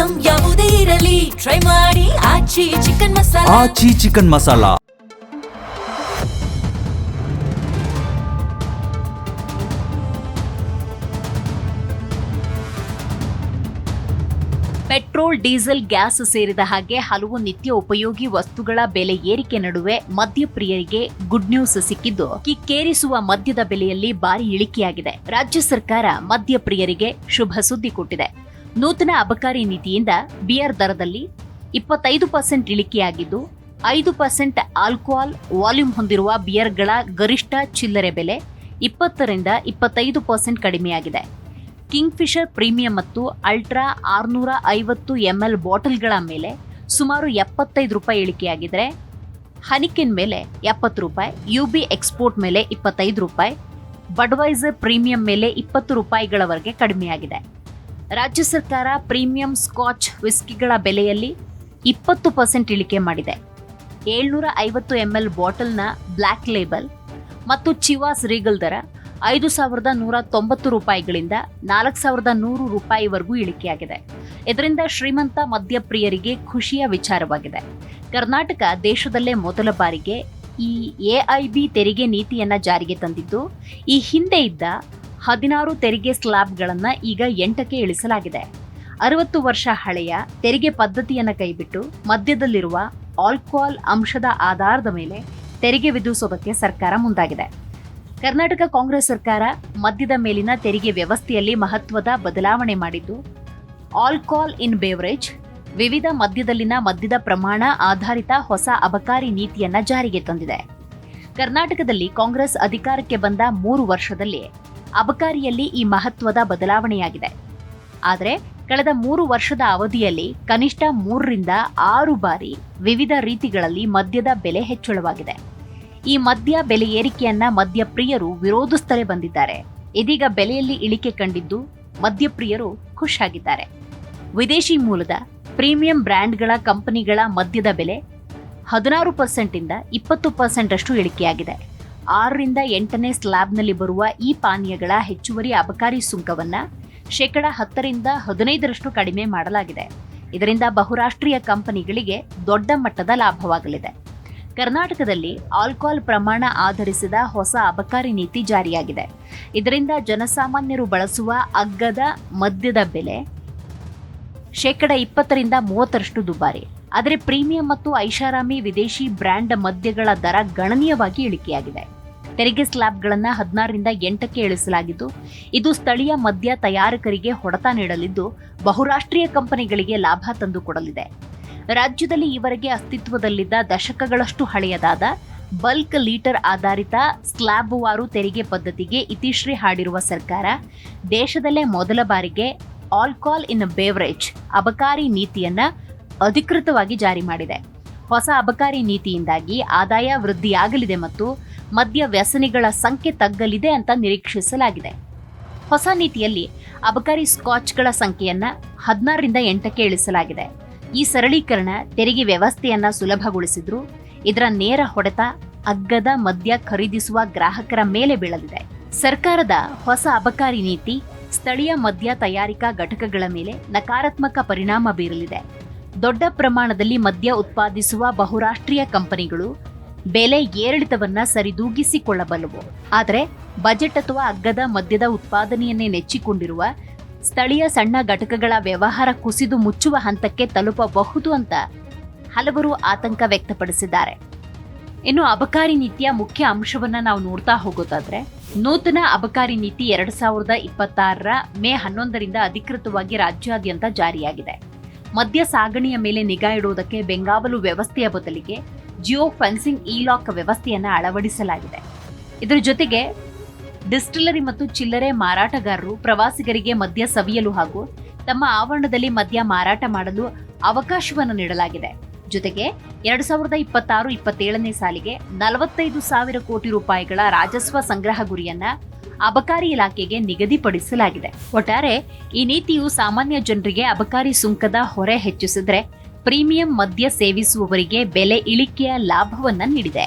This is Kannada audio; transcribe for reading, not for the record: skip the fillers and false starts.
ಐಟಂ ಯಾವುದೇ ಇರಲಿ ಟ್ರೈ ಮಾಡಿ Aachi chicken masala. Aachi chicken masala. Petrol, diesel, gas ಸೇರಿದ ಹಾಗೆ ಹಲವು ನಿತ್ಯ ಉಪಯೋಗಿ ವಸ್ತುಗಳ ಬೆಲೆ ಏರಿಕೆ ನಡುವೆ ಮದ್ಯಪ್ರಿಯರಿಗೆ ಗುಡ್ ನ್ಯೂಸ್ ಸಿಕ್ಕಿದ್ದು, ಕಿಕ್ಕೇರಿಸುವ ಮದ್ಯದ ಬೆಲೆಯಲ್ಲಿ ಭಾರಿ ಇಳಿಕೆಯಾಗಿದೆ. ರಾಜ್ಯ ಸರ್ಕಾರ ಮದ್ಯಪ್ರಿಯರಿಗೆ ಶುಭ ಸುದ್ದಿ ಕೊಟ್ಟಿದೆ. ನೂತನ ಅಬಕಾರಿ ನೀತಿಯಿಂದ ಬಿಯರ್ ದರದಲ್ಲಿ 25% ಇಳಿಕೆಯಾಗಿದ್ದು, 5% ಆಲ್ಕೋಹಾಲ್ ವಾಲ್ಯೂಮ್ ಹೊಂದಿರುವ ಬಿಯರ್ಗಳ ಗರಿಷ್ಠ ಚಿಲ್ಲರೆ ಬೆಲೆ 20ರಿಂದ 25% ಕಡಿಮೆಯಾಗಿದೆ. ಕಿಂಗ್ ಫಿಶರ್ ಪ್ರೀಮಿಯಂ ಮತ್ತು ಅಲ್ಟ್ರಾ 650 ml ಬಾಟಲ್ಗಳ ಮೇಲೆ ಸುಮಾರು 75 ರೂಪಾಯಿ ಇಳಿಕೆಯಾಗಿದ್ರೆ, ಹನಿಕೆನ್ ಮೇಲೆ 70 ರೂಪಾಯಿ, ಯುಬಿ ಎಕ್ಸ್ಪೋರ್ಟ್ ಮೇಲೆ 25 ರೂಪಾಯಿ, ಬಡ್ವೈಸರ್ ಪ್ರೀಮಿಯಂ ಮೇಲೆ 20 ರೂಪಾಯಿಗಳವರೆಗೆ ಕಡಿಮೆಯಾಗಿದೆ. ರಾಜ್ಯ ಸರ್ಕಾರ ಪ್ರೀಮಿಯಂ ಸ್ಕಾಚ್ ವಿಸ್ಕಿಗಳ ಬೆಲೆಯಲ್ಲಿ 20% ಇಳಿಕೆ ಮಾಡಿದೆ. 750 ml ಬಾಟಲ್ನ ಬ್ಲ್ಯಾಕ್ ಲೇಬಲ್ ಮತ್ತು ಚಿವಾಸ್ ರೀಗಲ್ ದರ 5,190 ರೂಪಾಯಿಗಳಿಂದ 4,100 ರೂಪಾಯಿವರೆಗೂ ಇಳಿಕೆಯಾಗಿದೆ. ಇದರಿಂದ ಶ್ರೀಮಂತ ಮದ್ಯಪ್ರಿಯರಿಗೆ ಖುಷಿಯ ವಿಚಾರವಾಗಿದೆ. ಕರ್ನಾಟಕ ದೇಶದಲ್ಲೇ ಮೊದಲ ಬಾರಿಗೆ ಈ ಎಐಬಿ ತೆರಿಗೆ ನೀತಿಯನ್ನ ಜಾರಿಗೆ ತಂದಿದ್ದು, ಈ ಹಿಂದೆ ಇದ್ದ 16 ತೆರಿಗೆ ಸ್ಲ್ಯಾಬ್ಗಳನ್ನು ಈಗ 8ಕ್ಕೆ ಇಳಿಸಲಾಗಿದೆ. 60 ವರ್ಷ ಹಳೆಯ ತೆರಿಗೆ ಪದ್ಧತಿಯನ್ನು ಕೈಬಿಟ್ಟು ಮದ್ಯದಲ್ಲಿರುವ ಆಲ್ಕೋಹಾಲ್ ಅಂಶದ ಆಧಾರದ ಮೇಲೆ ತೆರಿಗೆ ವಿಧಿಸೋದಕ್ಕೆ ಸರ್ಕಾರ ಮುಂದಾಗಿದೆ. ಕರ್ನಾಟಕ ಕಾಂಗ್ರೆಸ್ ಸರ್ಕಾರ ಮದ್ಯದ ಮೇಲಿನ ತೆರಿಗೆ ವ್ಯವಸ್ಥೆಯಲ್ಲಿ ಮಹತ್ವದ ಬದಲಾವಣೆ ಮಾಡಿದ್ದು, ಆಲ್ಕೋಹಾಲ್ ಇನ್ ಬೇವರೇಜ್, ವಿವಿಧ ಮದ್ಯದಲ್ಲಿನ ಮದ್ಯದ ಪ್ರಮಾಣ ಆಧಾರಿತ ಹೊಸ ಅಬಕಾರಿ ನೀತಿಯನ್ನ ಜಾರಿಗೆ ತಂದಿದೆ. ಕರ್ನಾಟಕದಲ್ಲಿ ಕಾಂಗ್ರೆಸ್ ಅಧಿಕಾರಕ್ಕೆ ಬಂದ 3 ವರ್ಷದಲ್ಲಿ ಅಬಕಾರಿಯಲ್ಲಿ ಈ ಮಹತ್ವದ ಬದಲಾವಣೆಯಾಗಿದೆ. ಆದರೆ ಕಳೆದ 3 ವರ್ಷದ ಅವಧಿಯಲ್ಲಿ ಕನಿಷ್ಠ 3ರಿಂದ 6 ಬಾರಿ ವಿವಿಧ ರೀತಿಗಳಲ್ಲಿ ಮದ್ಯದ ಬೆಲೆ ಹೆಚ್ಚಳವಾಗಿದೆ. ಈ ಮದ್ಯ ಬೆಲೆ ಏರಿಕೆಯನ್ನ ಮದ್ಯಪ್ರಿಯರು ವಿರೋಧಿಸುತ್ತಲೇ ಬಂದಿದ್ದಾರೆ. ಇದೀಗ ಬೆಲೆಯಲ್ಲಿ ಇಳಿಕೆ ಕಂಡಿದ್ದು ಮದ್ಯಪ್ರಿಯರು ಖುಷಿಯಾಗಿದ್ದಾರೆ. ವಿದೇಶಿ ಮೂಲದ ಪ್ರೀಮಿಯಂ ಬ್ರ್ಯಾಂಡ್ಗಳ ಕಂಪನಿಗಳ ಮದ್ಯದ ಬೆಲೆ 16% ಇಂದ 20% ಅಷ್ಟು ಇಳಿಕೆಯಾಗಿದೆ. 6ರಿಂದ 8ನೇ ಸ್ಲ್ಯಾಬ್ನಲ್ಲಿ ಬರುವ ಈ ಪಾನೀಯಗಳ ಹೆಚ್ಚುವರಿ ಅಬಕಾರಿ ಸುಂಕವನ್ನ 10% 15% ಕಡಿಮೆ ಮಾಡಲಾಗಿದೆ. ಇದರಿಂದ ಬಹುರಾಷ್ಟ್ರೀಯ ಕಂಪನಿಗಳಿಗೆ ದೊಡ್ಡ ಮಟ್ಟದ ಲಾಭವಾಗಲಿದೆ. ಕರ್ನಾಟಕದಲ್ಲಿ ಆಲ್ಕೋಹಾಲ್ ಪ್ರಮಾಣ ಆಧರಿಸಿದ ಹೊಸ ಅಬಕಾರಿ ನೀತಿ ಜಾರಿಯಾಗಿದೆ. ಇದರಿಂದ ಜನಸಾಮಾನ್ಯರು ಬಳಸುವ ಅಗ್ಗದ ಮದ್ಯದ ಬೆಲೆ 20% 30% ದುಬಾರಿ. ಆದರೆ ಪ್ರೀಮಿಯಂ ಮತ್ತು ಐಷಾರಾಮಿ ವಿದೇಶಿ ಬ್ರ್ಯಾಂಡ್ ಮದ್ಯಗಳ ದರ ಗಣನೀಯವಾಗಿ ಇಳಿಕೆಯಾಗಿದೆ. ತೆರಿಗೆ ಸ್ಲ್ಯಾಬ್ಗಳನ್ನು 16ರಿಂದ 8ಕ್ಕೆ ಇಳಿಸಲಾಗಿದ್ದು, ಇದು ಸ್ಥಳೀಯ ಮದ್ಯ ತಯಾರಕರಿಗೆ ಹೊಡೆತ ನೀಡಲಿದ್ದು, ಬಹುರಾಷ್ಟ್ರೀಯ ಕಂಪನಿಗಳಿಗೆ ಲಾಭ ತಂದುಕೊಡಲಿದೆ. ರಾಜ್ಯದಲ್ಲಿ ಈವರೆಗೆ ಅಸ್ತಿತ್ವದಲ್ಲಿದ್ದ ದಶಕಗಳಷ್ಟು ಹಳೆಯದಾದ ಬಲ್ಕ್ ಲೀಟರ್ ಆಧಾರಿತ ಸ್ಲ್ಯಾಬ್ವಾರು ತೆರಿಗೆ ಪದ್ಧತಿಗೆ ಇತಿಶ್ರೀ ಹಾಡಿರುವ ಸರ್ಕಾರ ದೇಶದಲ್ಲೇ ಮೊದಲ ಬಾರಿಗೆ ಆಲ್ಕೋಹಾಲ್ ಇನ್ ಬೇವರೇಜ್ ಅಬಕಾರಿ ನೀತಿಯನ್ನ ಅಧಿಕೃತವಾಗಿ ಜಾರಿ ಮಾಡಿದೆ. ಹೊಸ ಅಬಕಾರಿ ನೀತಿಯಿಂದಾಗಿ ಆದಾಯ ವೃದ್ಧಿಯಾಗಲಿದೆ ಮತ್ತು ಮದ್ಯ ವ್ಯಸನಿಗಳ ಸಂಖ್ಯೆ ತಗ್ಗಲಿದೆ ಅಂತ ನಿರೀಕ್ಷಿಸಲಾಗಿದೆ. ಹೊಸ ನೀತಿಯಲ್ಲಿ ಅಬಕಾರಿ ಸ್ಕಾಚ್ಗಳ ಸಂಖ್ಯೆಯನ್ನ 16ರಿಂದ 8ಕ್ಕೆ ಇಳಿಸಲಾಗಿದೆ. ಈ ಸರಳೀಕರಣ ತೆರಿಗೆ ವ್ಯವಸ್ಥೆಯನ್ನ ಸುಲಭಗೊಳಿಸಿದ್ರು, ಇದರ ನೇರ ಹೊಡೆತ ಅಗ್ಗದ ಮದ್ಯ ಖರೀದಿಸುವ ಗ್ರಾಹಕರ ಮೇಲೆ ಬೀಳಲಿದೆ. ಸರ್ಕಾರದ ಹೊಸ ಅಬಕಾರಿ ನೀತಿ ಸ್ಥಳೀಯ ಮದ್ಯ ತಯಾರಿಕಾ ಘಟಕಗಳ ಮೇಲೆ ನಕಾರಾತ್ಮಕ ಪರಿಣಾಮ ಬೀರಲಿದೆ. ದೊಡ್ಡ ಪ್ರಮಾಣದಲ್ಲಿ ಮದ್ಯ ಉತ್ಪಾದಿಸುವ ಬಹುರಾಷ್ಟ್ರೀಯ ಕಂಪನಿಗಳು ಬೆಲೆ ಏರಿಳಿತವನ್ನ ಸರಿದೂಗಿಸಿಕೊಳ್ಳಬಲ್ಲವು. ಆದರೆ ಬಜೆಟ್ ಅಥವಾ ಅಗ್ಗದ ಮದ್ಯದ ಉತ್ಪಾದನೆಯನ್ನೇ ನೆಚ್ಚಿಕೊಂಡಿರುವ ಸ್ಥಳೀಯ ಸಣ್ಣ ಘಟಕಗಳ ವ್ಯವಹಾರ ಕುಸಿದು ಮುಚ್ಚುವ ಹಂತಕ್ಕೆ ತಲುಪಬಹುದು ಅಂತ ಹಲವರು ಆತಂಕ ವ್ಯಕ್ತಪಡಿಸಿದ್ದಾರೆ. ಇನ್ನು ಅಬಕಾರಿ ನೀತಿಯ ಮುಖ್ಯ ಅಂಶವನ್ನ ನಾವು ನೋಡ್ತಾ ಹೋಗೋದಾದ್ರೆ, ನೂತನ ಅಬಕಾರಿ ನೀತಿ 2026ರ ಮೇ 11ರಿಂದ ಅಧಿಕೃತವಾಗಿ ರಾಜ್ಯಾದ್ಯಂತ ಜಾರಿಯಾಗಿದೆ. ಮದ್ಯ ಸಾಗಣೆಯ ಮೇಲೆ ನಿಗಾ ಇಡುವುದಕ್ಕೆ ಬೆಂಗಾವಲು ವ್ಯವಸ್ಥೆಯ ಬದಲಿಗೆ ಜಿಯೋ ಫೆನ್ಸಿಂಗ್ ಇಲಾಕ್ ವ್ಯವಸ್ಥೆಯನ್ನು ಅಳವಡಿಸಲಾಗಿದೆ. ಇದರ ಜೊತೆಗೆ ಡಿಸ್ಟಿಲರಿ ಮತ್ತು ಚಿಲ್ಲರೆ ಮಾರಾಟಗಾರರು ಪ್ರವಾಸಿಗರಿಗೆ ಮದ್ಯ ಸವಿಯಲು ಹಾಗೂ ತಮ್ಮ ಆವರಣದಲ್ಲಿ ಮದ್ಯ ಮಾರಾಟ ಮಾಡಲು ಅವಕಾಶವನ್ನು ನೀಡಲಾಗಿದೆ. ಜೊತೆಗೆ 2026-27ನೇ ಸಾಲಿಗೆ 45,000 ಕೋಟಿ ರೂಪಾಯಿಗಳ ರಾಜಸ್ವ ಸಂಗ್ರಹ ಗುರಿಯನ್ನ ಅಬಕಾರಿ ಇಲಾಖೆಗೆ ನಿಗದಿಪಡಿಸಲಾಗಿದೆ. ಒಟ್ಟಾರೆ ಈ ನೀತಿಯು ಸಾಮಾನ್ಯ ಜನರಿಗೆ ಅಬಕಾರಿ ಸುಂಕದ ಹೊರೆ ಹೆಚ್ಚಿಸಿದ್ರೆ, ಪ್ರೀಮಿಯಂ ಮದ್ಯ ಸೇವಿಸುವವರಿಗೆ ಬೆಲೆ ಇಳಿಕೆಯ ಲಾಭವನ್ನ ನೀಡಿದೆ.